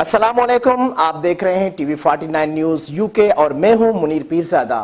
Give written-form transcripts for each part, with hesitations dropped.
अस्सलाम वालेकुम, आप देख रहे हैं टीवी 49 न्यूज यूके और मैं हूं मुनीर पीरजादा।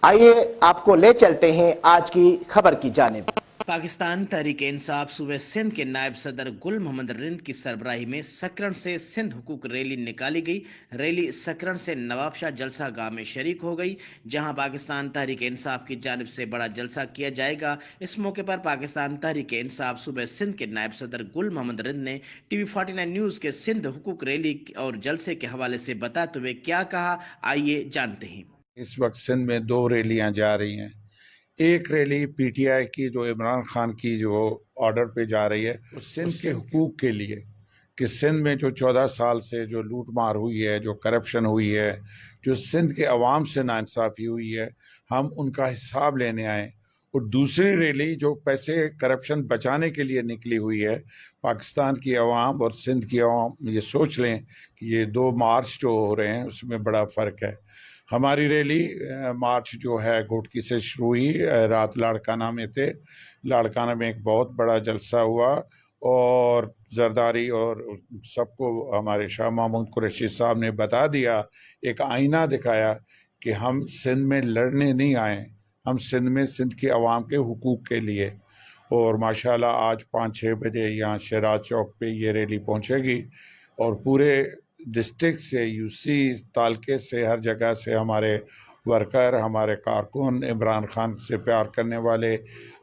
आइए आपको ले चलते हैं आज की खबर की जानिब। पाकिस्तान तहरीक इंसाफ सूबे सिंध के नायब सदर गुल मोहम्मद रिंद की सरबराही में सकरण से सिंध हुकूक रैली निकाली गई। रैली सकरण से नवाबशाह जलसा गाह में शरीक हो गई, जहां पाकिस्तान तहरीक इंसाफ की जानिब से बड़ा जलसा किया जाएगा। इस मौके पर पाकिस्तान तहरीक इंसाफ सूबे सिंध के नायब सदर गुल मोहम्मद रिंद ने टीवी 49 न्यूज के सिंध हुकूक रैली और जलसे के हवाले से बताते हुए क्या कहा, आइए जानते हैं। इस वक्त सिंध में दो रैलियां जा रही हैं। एक रैली पीटीआई की जो इमरान खान की जो ऑर्डर पे जा रही है, वो सिंध के हुकूक के लिए कि सिंध में जो 14 साल से जो लूट मार हुई है, जो करप्शन हुई है, जो सिंध के अवाम से नाइंसाफ़ी हुई है, हम उनका हिसाब लेने आए। और दूसरी रैली जो पैसे करप्शन बचाने के लिए निकली हुई है, पाकिस्तान की अवाम और सिंध की अवाम ये सोच लें कि ये दो मार्च जो हो रहे हैं उसमें बड़ा फ़र्क है। हमारी रैली मार्च जो है घोटकी से शुरू हुई, रात लाड़काना में थे। लाड़काना में एक बहुत बड़ा जलसा हुआ और जरदारी और सबको हमारे शाह महमूद कुरैशी साहब ने बता दिया, एक आईना दिखाया कि हम सिंध में लड़ने नहीं आए, हम सिंध में सिंध के अवाम के हुकूक के लिए। और माशाल्लाह आज 5-6 बजे यहाँ शहराज चौक पे ये रैली पहुँचेगी और पूरे डिस्ट्रिक्ट से, यूसी, तालके से, हर जगह से हमारे वर्कर, हमारे कारकुन, इमरान खान से प्यार करने वाले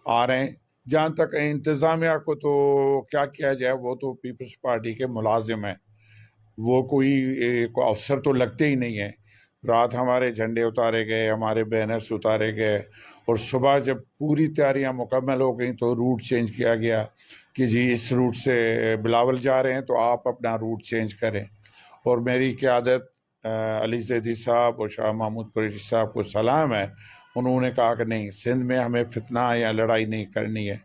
आ रहे हैं। जहाँ तक इंतज़ामिया को तो क्या किया जाए, वो तो पीपल्स पार्टी के मुलाजिम हैं, वो कोई अफसर तो लगते ही नहीं है। रात हमारे झंडे उतारे गए, हमारे बैनर्स उतारे गए और सुबह जब पूरी तैयारियां मुकम्मल हो गई तो रूट चेंज किया गया कि जी इस रूट से बिलावल जा रहे हैं तो आप अपना रूट चेंज करें। और मेरी क़यादत अली ज़ैदी साहब और शाह महमूद कुरैशी साहब को सलाम है, उन्होंने कहा कि नहीं, सिंध में हमें फितना या लड़ाई नहीं करनी है।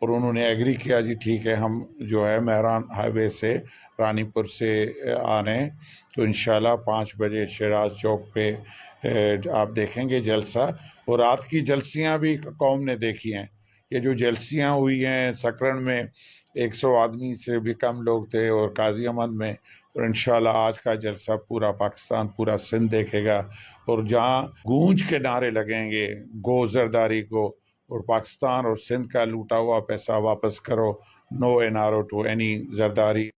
और उन्होंने एग्री किया, जी ठीक है, हम जो है मेहरान हाईवे से रानीपुर से आ रहे हैं तो इंशाल्लाह 5 बजे शहराज चौक पे आप देखेंगे जलसा। और रात की जलसियाँ भी कौम ने देखी हैं। ये जो जलसियाँ हुई हैं सकरण में 100 आदमी से भी कम लोग थे और काजी अहमद में, और इंशाल्लाह आज का जलसा पूरा पाकिस्तान, पूरा सिंध देखेगा। और जहाँ गूंज के नारे लगेंगे, गो जरदारी गो, और पाकिस्तान और सिंध का लूटा हुआ पैसा वापस करो, no NRO to any Zardari.